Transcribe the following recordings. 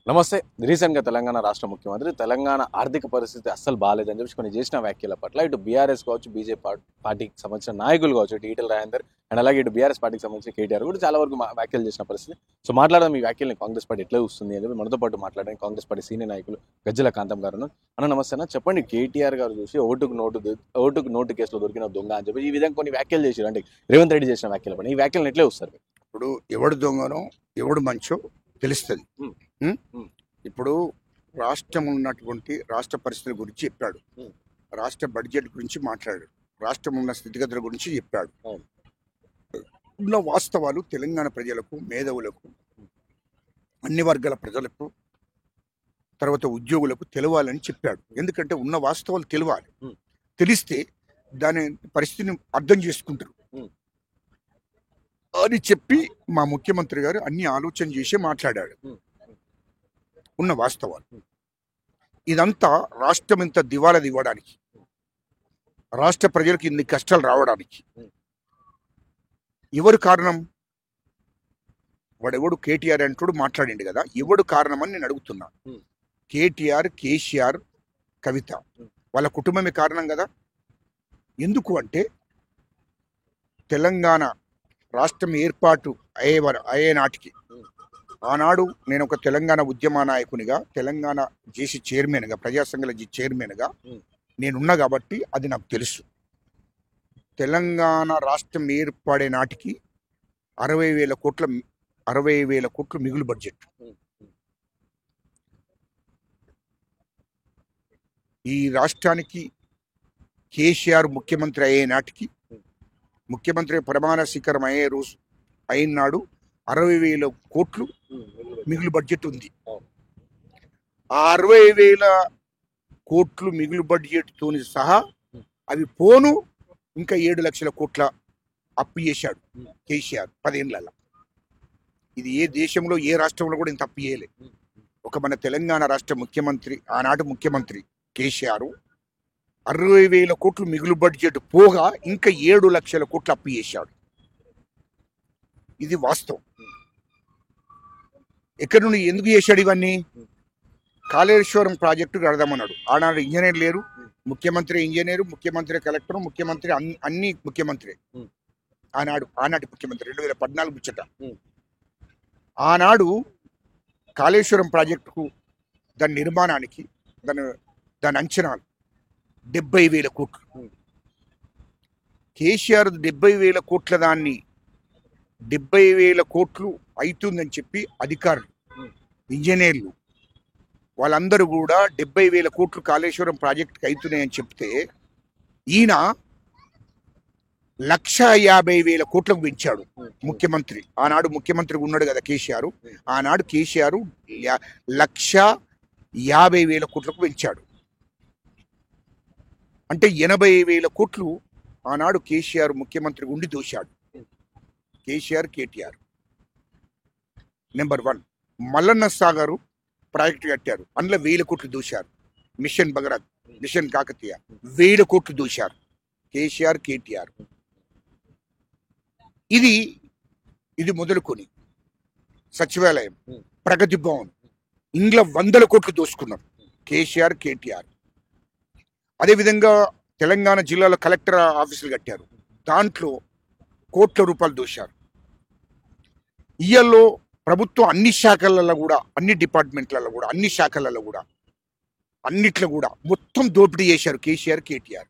నమస్తే. రీసెంట్‌గా తెలంగాణ రాష్ట్ర ముఖ్యమంత్రి తెలంగాణ ఆర్థిక పరిస్థితి అస్సలు బాలేదని చెప్పేసి కొన్ని చేసిన వ్యాఖ్యల పట్ల ఇటు బీఆర్ఎస్ కావచ్చు, బీజేపీ పార్టీకి సంబంధించిన నాయకులు కావచ్చు, ఇటు ఈటెల రాజేందర్ అండ్ అలాగే ఇటు బీఆర్ఎస్ పార్టీకి సంబంధించిన కేటీఆర్ కూడా చాలా వరకు వ్యాఖ్యలు చేసిన పరిస్థితి. సో మాట్లాడదాం ఈ వ్యాఖ్యల్ని కాంగ్రెస్ పార్టీ ఎట్లా చూస్తుంది అని చెప్పి మనతో పాటు మాట్లాడడానికి కాంగ్రెస్ పార్టీ సీనియర్ నాయకులు గజ్జల కాంతం గారు ఉన్నారు. అన్న నమస్తే అన్న. చెప్పండి, కేటీఆర్ గారు చూసి ఓటుకు నోటు కేసులో దొరికిన దొంగ అని చెప్పి ఈ విధంగా కొన్ని వ్యాఖ్యలు చేశారు. అంటే రేవంత్ రెడ్డి చేసిన వ్యాఖ్యల పైన ఈ వ్యాఖ్యలను ఎట్లా చూస్తారు? ఇప్పుడు ఎవడు దొంగనో ఎవడు మంచో తెలుస్తుంది. ఇప్పుడు రాష్ట్రం ఉన్నటువంటి రాష్ట్ర పరిస్థితుల గురించి చెప్పాడు, రాష్ట్ర బడ్జెట్ గురించి మాట్లాడాడు, రాష్ట్రం ఉన్న స్థితిగతుల గురించి చెప్పాడు. ఉన్న వాస్తవాలు తెలంగాణ ప్రజలకు, మేధావులకు, అన్ని వర్గాల ప్రజలకు, తర్వాత ఉద్యోగులకు తెలవాలని చెప్పాడు. ఎందుకంటే ఉన్న వాస్తవాలు తెలవాలి. తెలిస్తే దాని పరిస్థితిని అర్థం చేసుకుంటారు అని చెప్పి మా ముఖ్యమంత్రి గారు అన్ని ఆలోచన చేసి మాట్లాడాడు. ఉన్న వాస్తవాలు ఇదంతా రాష్ట్రం ఇంత దివాలా ఇవ్వడానికి, రాష్ట్ర ప్రజలకు ఇన్ని కష్టాలు రావడానికి ఎవరు కారణం? వాడెవడు కేటీఆర్ అంటూ మాట్లాడిండు కదా, ఎవడు కారణం అని నేను అడుగుతున్నా. కేటీఆర్, కేసీఆర్, కవిత వాళ్ళ కుటుంబమే కారణం కదా. ఎందుకు అంటే తెలంగాణ రాష్ట్రం ఏర్పాటు అయ్యే నాటికి, ఆనాడు నేను ఒక తెలంగాణ ఉద్యమ నాయకునిగా, తెలంగాణ జేసీ చైర్మన్గా, ప్రజాసంఘాల చైర్మన్గా నేనున్నా కాబట్టి అది నాకు తెలుసు. తెలంగాణ రాష్ట్రం ఏర్పడే నాటికి 60,000 కోట్ల మిగులు బడ్జెట్. ఈ రాష్ట్రానికి కేసీఆర్ ముఖ్యమంత్రి అయ్యే నాటికి, ముఖ్యమంత్రి ప్రమాణ స్వీకారం అయ్యే రోజు అయిన నాడు 60,000 కోట్లు మిగులు బడ్జెట్ ఉంది. ఆ 60,000 కోట్లు మిగులు బడ్జెట్తో సహా అవి పోను ఇంకా 7 లక్షల కోట్ల అప్పు చేశాడు కేసీఆర్ 10 ఏళ్ళ. ఇది ఏ దేశంలో, ఏ రాష్ట్రంలో కూడా ఇంత అప్పు చేయలే. ఒక మన తెలంగాణ రాష్ట్ర ముఖ్యమంత్రి, ఆనాటి ముఖ్యమంత్రి కేసీఆర్ 60,000 కోట్లు మిగులు బడ్జెట్ పోగా ఇంకా 7 లక్షల కోట్ల అప్పు చేశాడు. ఇది వాస్తవం. ఎక్కడి నుండి ఎందుకు చేశాడు ఇవన్నీ? కాళేశ్వరం ప్రాజెక్టు కడదామన్నాడు. ఆనాడు ఇంజనీర్ లేరు, ముఖ్యమంత్రి ఇంజనీరు, ముఖ్యమంత్రి కలెక్టర్, ముఖ్యమంత్రి అన్ని ముఖ్యమంత్రి. ఆనాటి ముఖ్యమంత్రి 2014 ముచ్చట. ఆనాడు కాళేశ్వరం ప్రాజెక్టుకు, దాని నిర్మాణానికి, దాని అంచనాలు 70,000 కోట్లు. కేసీఆర్ 70,000 కోట్ల దాన్ని 70,000 కోట్లు అవుతుందని చెప్పి అధికారులు, ఇంజనీర్లు వాళ్ళందరూ కూడా 70,000 కోట్లు కాళేశ్వరం ప్రాజెక్టుకి అవుతున్నాయని చెప్తే ఈయన 150,000 కోట్లకు పెంచాడు ముఖ్యమంత్రి. ఆనాడు ముఖ్యమంత్రి ఉన్నాడు కదా కేసీఆర్. ఆనాడు కేసీఆర్ 150,000 కోట్లకు పెంచాడు. అంటే 80,000 కోట్లు ఆనాడు కేసీఆర్ ముఖ్యమంత్రి ఉండి దోశాడు. కేసీఆర్, కేటీఆర్. నెంబర్ 1, మల్లన్న సాగరు ప్రాజెక్టు కట్టారు, అందులో 1,000 కోట్లు దోశారు. మిషన్ భగరత్, మిషన్ కాకతీయ 1,000 కోట్లు దోశారు కేసీఆర్, కేటీఆర్. ఇది మొదలుకొని సచివాలయం, ప్రగతి భవన్, ఇంట్లో 100 కోట్లు దోసుకున్నారు కేసీఆర్, కేటీఆర్. అదేవిధంగా తెలంగాణ జిల్లాలో కలెక్టర్ ఆఫీసులు కట్టారు, దాంట్లో కోట్ల రూపాయలు దోశారు. ఇయ్యల్లో ప్రభుత్వం అన్ని శాఖలలో కూడా, అన్ని డిపార్ట్మెంట్లలో కూడా, అన్ని శాఖలలో కూడా, అన్నిట్లో కూడా మొత్తం దోపిడీ చేశారు కేసీఆర్, కేటీఆర్.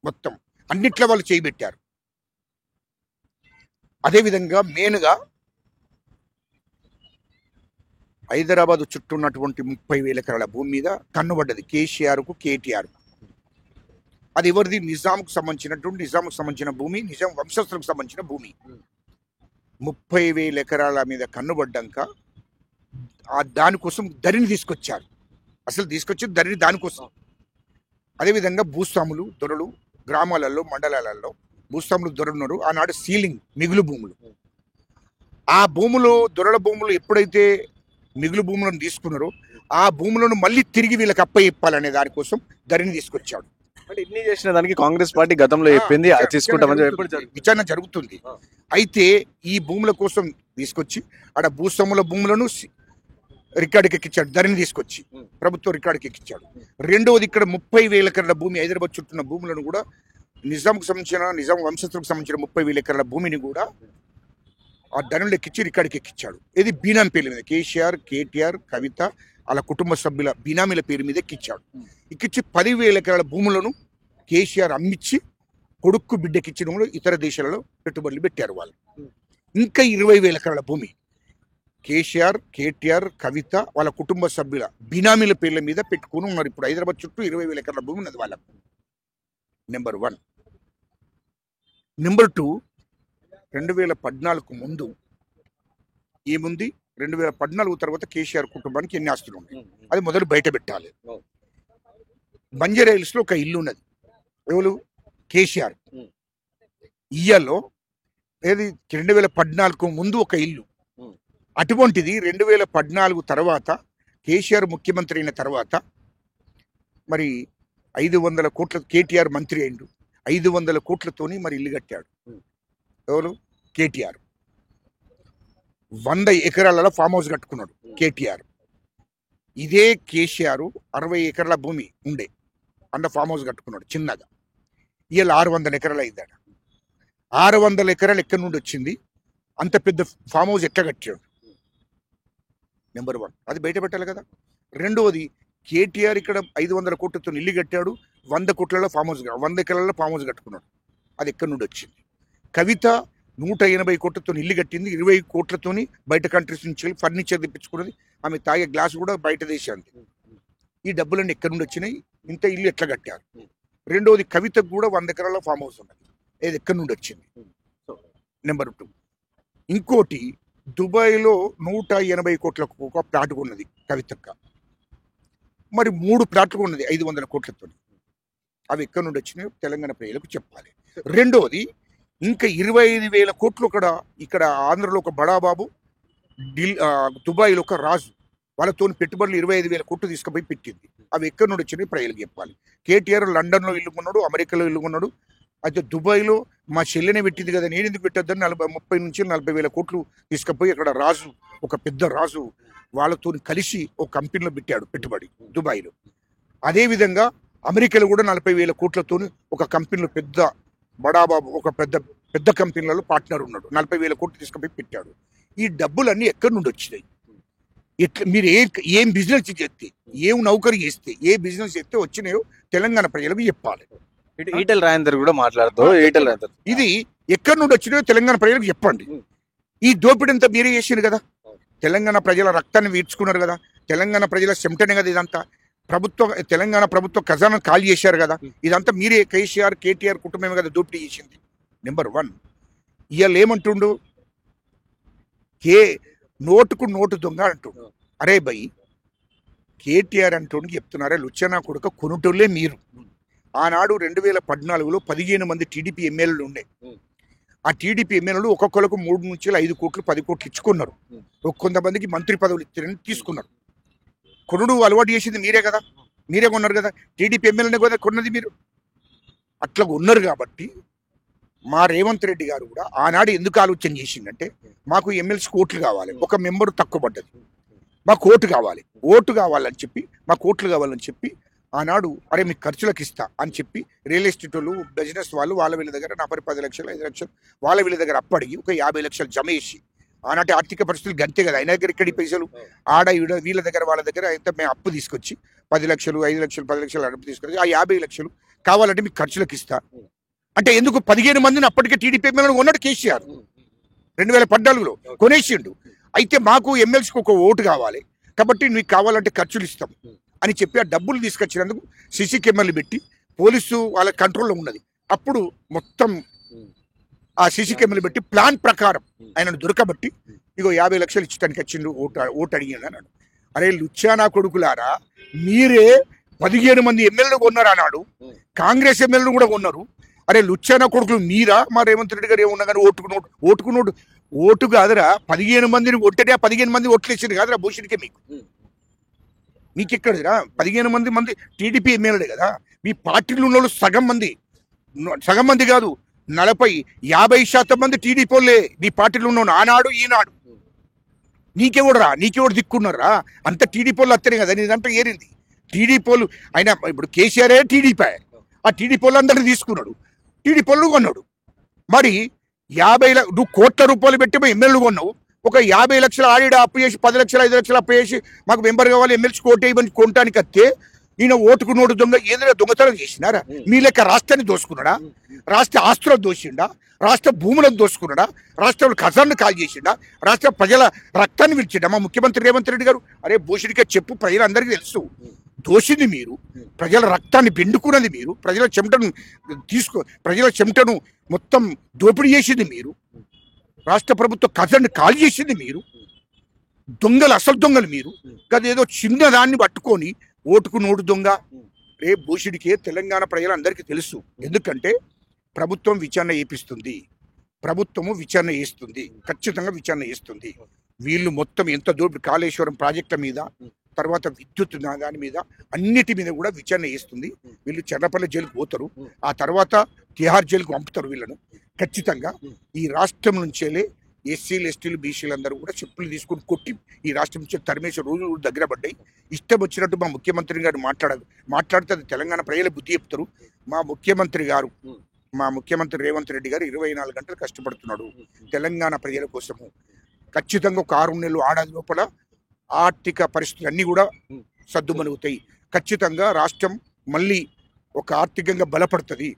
మొత్తం అన్నిట్లో వాళ్ళు చేయబెట్టారు. అదేవిధంగా మెయిన్గా హైదరాబాద్ చుట్టూ ఉన్నటువంటి 30,000 ఎకరాల భూమి మీద కన్నుబడ్డది కేసీఆర్కు, కేటీఆర్కు. అది ఎవరిది? నిజాంకు సంబంధించిన భూమి, నిజాం వంశస్థులకు సంబంధించిన భూమి. 30,000 ఎకరాల మీద కన్నుబడ్డాక దానికోసం ధరణి తీసుకొచ్చారు. అసలు తీసుకొచ్చేది ధరణి దానికోసం. అదేవిధంగా భూస్వాములు, దొరలు, గ్రామాలలో, మండలాలలో భూస్వాములు, దొరలున్నారు. ఆనాడు సీలింగ్ మిగులు భూములు, ఆ భూములు, దొరల భూములు ఎప్పుడైతే మిగులు భూములను తీసుకున్నారో ఆ భూములను మళ్ళీ తిరిగి వీళ్ళకి అప్పచెప్పాలనే దానికోసం ధరణి తీసుకొచ్చాడు. అంటే ఇన్ని చేసిన దానికి కాంగ్రెస్ పార్టీ గతంలో చెప్పింది తీసుకుంటామని విచారణ జరుగుతుంది. అయితే ఈ భూముల కోసం తీసుకొచ్చి ఆడ భూస్వాముల భూములను రికార్డుకి ఎక్కించాడు, ధరని తీసుకొచ్చి ప్రభుత్వం రికార్డుకి ఎక్కించాడు. రెండవది ఇక్కడ 30,000 ఎకరాల భూమి, హైదరాబాద్ చుట్టూన్న భూములను కూడా నిజాం వంశస్థులకు సంబంధించిన 30,000 ఎకరాల భూమిని కూడా ఆ ధరలు ఎక్కించి రికార్డుకి ఎక్కించాడు. ఇది బీనామీ పేర్ల మీద కేసీఆర్, కేటీఆర్, కవిత వాళ్ళ కుటుంబ సభ్యుల బీనామీల పేరు మీద ఎక్కించాడు. ఎక్కించి 10,000 ఎకరాల భూములను కేసీఆర్ అమ్మించి కొడుక్కు బిడ్డకిచ్చిన ఇతర దేశాలలో పెట్టుబడులు పెట్టారు వాళ్ళు. ఇంకా 20,000 ఎకరాల భూమి కేసీఆర్, కేటీఆర్, కవిత వాళ్ళ కుటుంబ సభ్యుల బినామీల పేర్ల మీద పెట్టుకుని ఉన్నారు. ఇప్పుడు హైదరాబాద్ చుట్టూ 20,000 ఎకరాల భూమి ఉన్నది వాళ్ళకు. నెంబర్ 1. నెంబర్ 2, 2014 ముందు ఏముంది, 2014 తర్వాత కేసీఆర్ కుటుంబానికి ఎన్ని ఆస్తులు ఉన్నాయి అది మొదలు బయట పెట్టాలి. బంజారా హిల్స్ లో ఒక ఇల్లు ఉన్నది, ఎవరు, కేసీఆర్. ఇయ్యాలో ఏది 2014 ముందు ఒక ఇల్లు. అటువంటిది 2014 తర్వాత కేసీఆర్ ముఖ్యమంత్రి అయిన తర్వాత మరి 500 కోట్ల కేటీఆర్ మంత్రి అయిండు, 500 కోట్లతోని మరి ఇల్లు కట్టాడు. ఎవరు, కేటీఆర్. 100 ఎకరాలలో ఫామ్ హౌస్ కట్టుకున్నాడు కేటీఆర్. ఇదే కేసీఆర్ 60 ఎకరాల భూమి ఉండే అండ ఫామ్ హౌస్ కట్టుకున్నాడు చిన్నగా. ఇవాళ 600 ఎకరాలు అయిందాడు. 600 ఎకరాలు ఎక్కడి నుండి వచ్చింది, అంత పెద్ద ఫామ్ హౌస్ ఎట్లా కట్టాడు? నెంబర్ 1 అది బయట పెట్టాలి కదా. రెండవది కేటీఆర్ ఇక్కడ 500 కోట్లతో ఇల్లు కట్టాడు, 100 కోట్లలో ఫామ్ హౌస్, 100 ఎకరాలలో ఫామ్ హౌస్ కట్టుకున్నాడు. అది ఎక్కడి నుండి వచ్చింది? కవిత 180 కోట్లతో ఇల్లు కట్టింది, 20 కోట్లతోని బయట కంట్రీస్ నుంచి ఫర్నిచర్ తెప్పించుకున్నది. ఆమె తాగే గ్లాస్ కూడా బయట దేశాంది. ఈ డబ్బులన్నీ ఎక్కడి నుండి వచ్చినాయి? ఇంత ఇల్లు ఎట్లా కట్టారు? రెండవది కవితకు కూడా 100 ఎకరాల ఫామ్ హౌస్ ఉన్నది, ఏది ఎక్కడి నుండి వచ్చింది? నెంబర్ 2. ఇంకోటి దుబాయ్లో 180 కోట్లకు ఒక ప్లాట్ ఉన్నది కవితక్క. మరి 3 ప్లాట్లు ఉన్నది 500 కోట్లతో. అవి ఎక్కడి నుండి వచ్చినాయో తెలంగాణ ప్రజలకు చెప్పాలి. రెండోది ఇంకా 25,000 కోట్లు ఇక్కడ ఆంధ్రలో ఒక బడాబాబు, దుబాయ్లో ఒక రాజు, వాళ్ళతో పెట్టుబడులు 25,000 కోట్లు తీసుకుపోయి పెట్టింది. అవి ఎక్కడి నుండి వచ్చినాయి ప్రజలకు చెప్పాలి. కేటీఆర్ లండన్లో ఇల్లు కొన్నాడు, అమెరికాలో ఇల్లు కొన్నాడు. అయితే దుబాయ్లో మా చెల్లెనే పెట్టింది కదా, నేను ఎందుకు పెట్టొద్దని 30 నుంచి 40,000 కోట్లు తీసుకుపోయి అక్కడ రాజు, ఒక పెద్ద రాజు వాళ్ళతో కలిసి ఒక కంపెనీలో పెట్టాడు పెట్టుబడి దుబాయ్లో. అదేవిధంగా అమెరికాలో కూడా 40,000 కోట్లతో ఒక కంపెనీలో పెద్ద బడాబాబు ఒక పెద్ద కంపెనీలలో పార్ట్నర్ ఉన్నాడు, 40,000 కోట్లు తీసుకుపోయి పెట్టాడు. ఈ డబ్బులన్నీ ఎక్కడి నుండి వచ్చినాయి? ఎట్లా మీరు ఏం బిజినెస్ చేస్తే, ఏం నౌకరీ చేస్తే, ఏ బిజినెస్ చేస్తే వచ్చినాయో తెలంగాణ ప్రజలకు చెప్పాలి. ఈటెల రాజేందర్ కూడా మాట్లాడుతూ ఇది ఎక్కడి నుండి వచ్చినాయో తెలంగాణ ప్రజలకు చెప్పండి. ఈ దోపిడీ అంతా మీరే చేసారు కదా, తెలంగాణ ప్రజల రక్తాన్ని వీడ్చుకున్నారు కదా, తెలంగాణ ప్రజల చెమటనే కదా ఇదంతా. తెలంగాణ ప్రభుత్వ ఖజానా ఖాళీ చేశారు కదా, ఇదంతా మీరే కేసీఆర్, కేటీఆర్ కుటుంబమే కదా దోపిడీ చేసింది. నెంబర్ 1. ఇవాళ ఏమంటుండు, నోటుకు నోటు దొంగ అంటుండు. అరే భయ్, కేటీఆర్ అంటుండు చెప్తున్నారే, లుచ్చనా కొడుక కొనుటోళ్ళే మీరు. ఆనాడు 2014లో 15 మంది టీడీపీ ఎమ్మెల్యేలు ఉండే. ఆ టీడీపీ ఎమ్మెల్యేలు ఒక్కొక్కరికి 3 నుంచి 5 కోట్లు 10 కోట్లు ఇచ్చుకున్నారు. కొంతమందికి మంత్రి పదవులు ఇచ్చారని తీసుకున్నారు. కొనుడు అలవాటు చేసింది మీరే కదా, మీరే కొన్నారు కదా, టీడీపీ ఎమ్మెల్యేనే కదా కొన్నది మీరు. అట్లా ఉన్నారు కాబట్టి మా రేవంత్ రెడ్డి గారు కూడా ఆనాడు ఎందుకు ఆలోచన చేసిందంటే, మాకు ఎమ్మెల్సీ ఓట్లు కావాలి, ఒక మెంబరు తక్కువ పడ్డది, మాకు ఓటు కావాలని చెప్పి ఆనాడు అరే మీకు ఖర్చులకు ఇస్తా అని చెప్పి రియల్ ఎస్టేట్ వాళ్ళు, బిజినెస్ వాళ్ళు వాళ్ళ వీళ్ళ దగ్గర 10 లక్షలు 5 లక్షలు వాళ్ళ వీళ్ళ దగ్గర అప్పడిగి ఒక 50 లక్షలు జమ చేసి, ఆనాటి ఆర్థిక పరిస్థితులు గంతే కదా, ఆయన దగ్గర ఇక్కడి పైసలు ఆడ ఈడ వీళ్ళ దగ్గర వాళ్ళ దగ్గర అయితే మేము అప్పు తీసుకొచ్చి 10 లక్షలు 5 లక్షలు 10 లక్షలు అప్పు తీసుకొచ్చి ఆ 50 లక్షలు కావాలంటే మీకు ఖర్చులకు ఇస్తా అంటే ఎందుకు 15 మందిని అప్పటికే టీడీపీ ఎమ్మెల్యేలు కొన్నాడు కేసీఆర్ 2014లో కొనేసిండు. అయితే మాకు ఎమ్మెల్సీకి ఒక ఓటు కావాలి కాబట్టి మీకు కావాలంటే ఖర్చులు ఇస్తాం అని చెప్పి ఆ డబ్బులు తీసుకొచ్చినందుకు సీసీ కెమెరాలు పెట్టి పోలీసు వాళ్ళ కంట్రోల్లో ఉన్నది. అప్పుడు మొత్తం ఆ సీసీ కెమెరాలు పెట్టి ప్లాన్ ప్రకారం ఆయనను దొరకబట్టి ఇగో 50 లక్షలు ఇచ్చడానికి వచ్చిండు, ఓటు అడిగాను అన్నాడు. అరే లుచ్చానా కొడుకులారా, మీరే 15 మంది ఎమ్మెల్యేలు కొన్నారు అన్నాడు, కాంగ్రెస్ ఎమ్మెల్యేలు కూడా కొన్నారు. అరే లుచ్చానా కొడుకులు మీరా? మా రేవంత్ రెడ్డి గారు ఏమున్నా కానీ ఓటుకున్నోడు ఓటు కాదురా, 15 మందిని ఒట్టడే 15 మంది ఓట్లు వేసింది కాదురా భూషణ్కే. మీకు ఎక్కడరా 15 మంది టీడీపీ ఎమ్మెల్యేలే కదా. మీ పార్టీలో ఉన్న వాళ్ళు సగం మంది కాదు 40-50% మంది టీడీపీ వాళ్ళే మీ పార్టీలో ఉన్న ఆనాడు ఈనాడు. నీకెవడు దిక్కున్నారా? అంత టీడీపీ వాళ్ళు అత్తనే కదా నీ దాంట్లో ఏరింది. టీడీపీ వాళ్ళు ఆయన ఇప్పుడు కేసీఆర్ టీడీపీ, ఆ టీడీపీ వాళ్ళు అందరినీ తీసుకున్నాడు, టీడీపీ వాళ్ళు కొన్నాడు. మరి నువ్వు కోట్ల రూపాయలు పెట్టి ఎమ్మెల్యేలు కొన్నావు, ఒక 50 లక్షలు ఆడిడ అప్పు చేసి 10 లక్షలు 5 లక్షలు అప్పు చేసి మాకు మెంబర్ కావాలి ఎమ్మెల్సీ కోట్ వేయమని కొనటానికి వస్తే ఈయన ఓటుకు నోటు దొంగ ఏదైనా దొంగతనం చేసినారా? మీ లెక్క రాష్ట్రాన్ని దోసుకున్నాడా? రాష్ట్ర ఆస్తులను దోసిండా? రాష్ట్ర భూములను దోసుకున్నాడా? రాష్ట్రంలో ఖజాన్ని కాల్ చేసిండా? రాష్ట్ర ప్రజల రక్తాన్ని విడిచిండా? మా ముఖ్యమంత్రి రేవంత్ రెడ్డి గారు అరే భూషుడికే చెప్పు, ప్రజలందరికీ తెలుసు దోషింది మీరు, ప్రజల రక్తాన్ని పిండుకున్నది మీరు, ప్రజల చెమటను మొత్తం దోపిడీ చేసింది మీరు, రాష్ట్ర ప్రభుత్వ ఖజాన్ని కాల్ చేసింది మీరు, దొంగలు అసలు దొంగలు మీరు. ఏదో చిన్నదాన్ని పట్టుకొని ఓటుకు నోటు దొంగ రే భూషుడికే తెలంగాణ ప్రజలందరికీ తెలుసు. ఎందుకంటే ప్రభుత్వం విచారణ చేపిస్తుంది, ప్రభుత్వము విచారణ చేస్తుంది, ఖచ్చితంగా విచారణ చేస్తుంది. వీళ్ళు మొత్తం ఎంత దోపిడీ, కాళేశ్వరం ప్రాజెక్టుల మీద, తర్వాత విద్యుత్ దాని మీద, అన్నిటి మీద కూడా విచారణ చేస్తుంది. వీళ్ళు చెర్లపల్లి జైలుకు పోతారు, ఆ తర్వాత తిహార్ జైలుకు పంపుతారు వీళ్ళను. ఖచ్చితంగా ఈ రాష్ట్రం నుంచేలే ఎస్సీలు ఎస్టీలు బీసీలు అందరూ కూడా చెప్పులు తీసుకొని కొట్టి ఈ రాష్ట్రం నుంచి తరిమేసే రోజులు దగ్గర పడ్డాయి. ఇష్టం వచ్చినట్టు మా ముఖ్యమంత్రి గారు మాట్లాడితే అది తెలంగాణ ప్రజలే బుద్ధి చెప్తారు. మా ముఖ్యమంత్రి రేవంత్ రెడ్డి గారు 24 గంటలు కష్టపడుతున్నాడు తెలంగాణ ప్రజల కోసము. ఖచ్చితంగా ఒక 6 నెలలు ఆడాది లోపల ఆర్థిక పరిస్థితులు అన్నీ కూడా సద్దుమణుగుతాయి. ఖచ్చితంగా రాష్ట్రం మళ్ళీ ఒక ఆర్థికంగా బలపడుతుంది.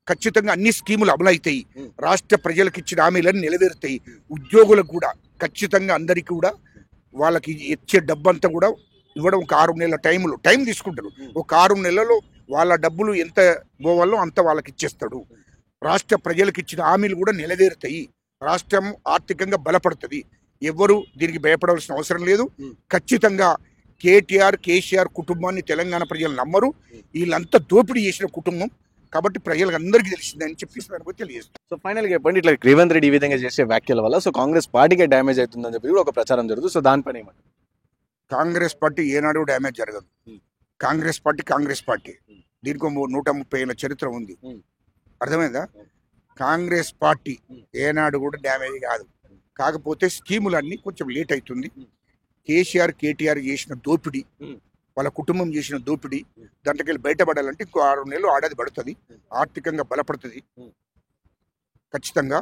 ఖచ్చితంగా అన్ని స్కీములు అమలవుతాయి. రాష్ట్ర ప్రజలకు ఇచ్చిన హామీలను నెరవేరుతాయి. ఉద్యోగులకు కూడా ఖచ్చితంగా అందరికీ కూడా వాళ్ళకి ఇచ్చే డబ్బంతా కూడా ఇవ్వడం ఒక 6 నెలల టైం తీసుకుంటారు. ఒక 6 నెలల్లో వాళ్ళ డబ్బులు ఎంత పోవాలో అంత వాళ్ళకి ఇచ్చేస్తాడు. రాష్ట్ర ప్రజలకు ఇచ్చిన హామీలు కూడా నెరవేరుతాయి. రాష్ట్రం ఆర్థికంగా బలపడుతుంది. ఎవరు దీనికి భయపడవలసిన అవసరం లేదు. ఖచ్చితంగా కేసీఆర్ కుటుంబాన్ని తెలంగాణ ప్రజలు నమ్మరు. వీళ్ళంతా దోపిడీ చేసిన కుటుంబం కాబట్టి ప్రజలకు అందరికీ తెలిసిందని చెప్పి తెలియజేస్తారు. సో ఫైనల్ గా చెప్పండి, ఇట్లా రేవంత్ రెడ్డి ఈ విధంగా చేసే వ్యాఖ్యల వల్ల సో కాంగ్రెస్ పార్టీకే డ్యామేజ్ అవుతుందని చెప్పి కూడా ఒక ప్రచారం జరుగుతుంది. సో దానిపైన ఏమంటారు? కాంగ్రెస్ పార్టీ ఏనాడు డ్యామేజ్ జరగదు. కాంగ్రెస్ పార్టీ దీనికి 130 ఏళ్ళ చరిత్ర ఉంది. అర్థమైందా? కాంగ్రెస్ పార్టీ ఏనాడు కూడా డ్యామేజ్ కాదు. కాకపోతే స్కీములన్నీ కొంచెం లేట్ అవుతుంది. కేటీఆర్ చేసిన దోపిడీ, వాళ్ళ కుటుంబం చేసిన దోపిడీ, దాంట్లోకి బయటపడాలంటే ఇంకో 6 నెలలు ఆడది పడుతుంది. ఆర్థికంగా బలపడుతుంది. ఖచ్చితంగా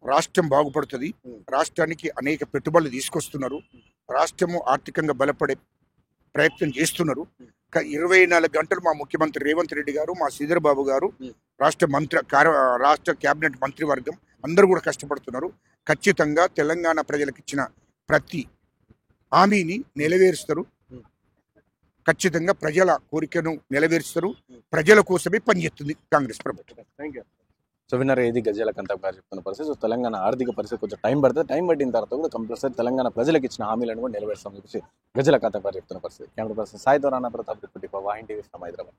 రాష్ట్రం బాగుపడుతుంది. రాష్ట్రానికి అనేక పెట్టుబడులు తీసుకొస్తున్నారు. రాష్ట్రము ఆర్థికంగా బలపడే ప్రయత్నం చేస్తున్నారు. 24 గంటలు మా ముఖ్యమంత్రి రేవంత్ రెడ్డి గారు, మా శ్రీధర్ బాబు గారు, రాష్ట్ర కేబినెట్ మంత్రివర్గం అందరూ కూడా కష్టపడుతున్నారు. ఖచ్చితంగా తెలంగాణ ప్రజలకు ఇచ్చిన ప్రతి హామీని నెరవేరుస్తారు. ఖచ్చితంగా ప్రజల కోరికను నెరవేరుస్తారు. ప్రజల కోసమే పనిచేస్తుంది కాంగ్రెస్ ప్రభుత్వం. Thank you. సో విన్నర్ ఏది గజాల కంటప్ గారు చెప్తున్న పరిస్థితి. సో తెలంగాణ ఆర్థిక పరిస్థితి కొంచెం టైం పడుతుంది. టైం పట్టిన తర్వాత కూడా కంపల్సరీ తెలంగాణ ప్రజలకు ఇచ్చిన హామీలను కూడా నెరవేరుస్తామని చెప్పి గజాల కంటప్ గారు చెప్తున్న పరిస్థితి. కెమెరా పర్సన్ సాయి దొరానా Pratap reporting for Vahini TV from Hyderabad.